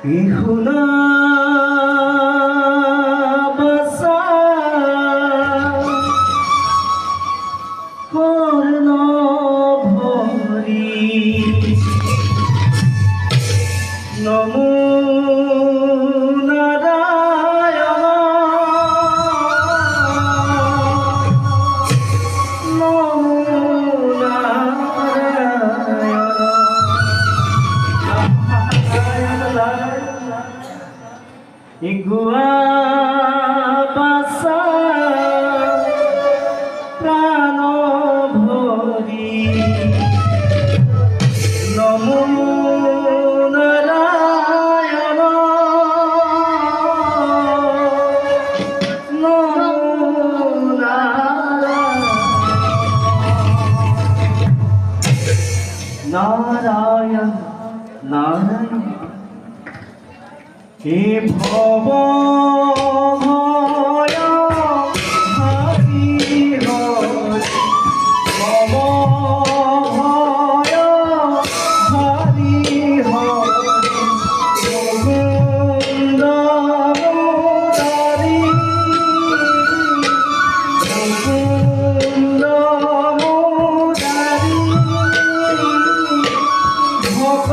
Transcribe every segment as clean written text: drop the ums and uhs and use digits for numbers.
বিহুনা বাসা কর্ণ ভরি নমো নারায়ণ নমো ইগুয়া বাসা প্রাণ ভরি নমো নারায়ণ নমো নারায়ণ নারায়ণ হে ভব ভয় হরি হরি ভব ভয় হরি হরি মুকুন্দ মুরারি মুকুন্দ মুরারি ভগত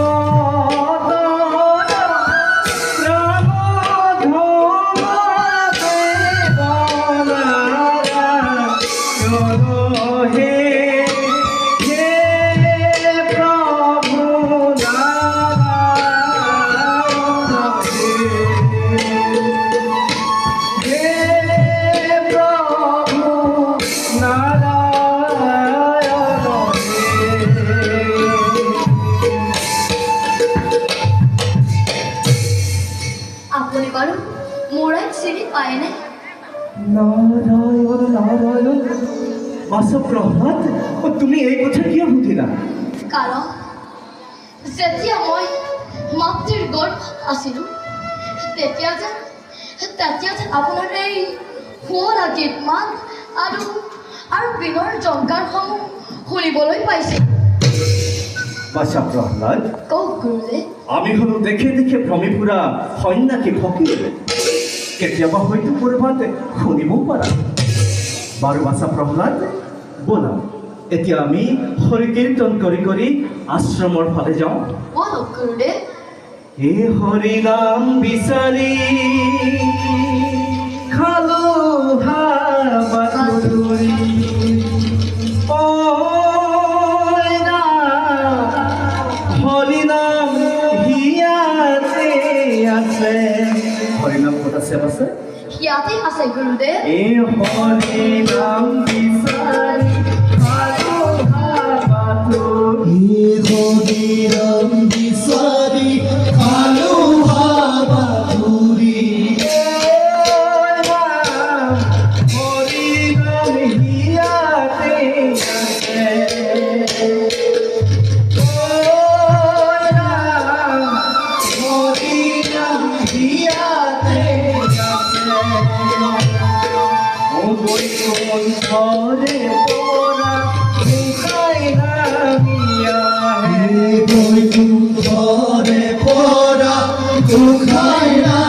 আপনি বলো মোড়াই চিনি পায় না নারায়ণ নারায়ণ বাসা প্রভাত তুমি এই কথা কিয় সুধিলা কাৰণ যেতিয়া মই মাতৃৰ গৰ্ভত আছিলোঁ তেতিয়া যেন আপোনাৰ এই শুৱলা গীত মাত আৰু বিনৰ জংকাৰসমূহ শুনিবলৈ পাইছোঁ বাসা প্ৰহ্লাদ কওক গুৰুদেৱ আমি হলো দেখে দেখে ভ্ৰমে পুৰা সন্ন্যাসী ফকিৰ কেতিয়াবা হয়তো পূৰ্বাতে শুনিবও পাৰা বাৰু বাসা প্ৰহ্লাদ বলা এতিয়া আমি হৰি কীৰ্তন কৰি কৰি আশ্ৰমৰ ফালে যাওঁ বলক গুৰুদেৱ হে হৰি নাম বিচাৰি খালো হাবাতুৰি হৰিনাম হিয়াতে আছে হৰিনাম ক'ত আছে বাছে ইয়াতে আছে গুৰুদেৱ এই হৰিনাম বিচাৰি খালো হাবাতুৰি হৰিনাম বিচাৰি খালো হাবাতুৰি হৰিনাম হিয়াতে আছে ঘৰে পড়া মুখাই নামিয়া হে ঘৰে পড়া দুখাই না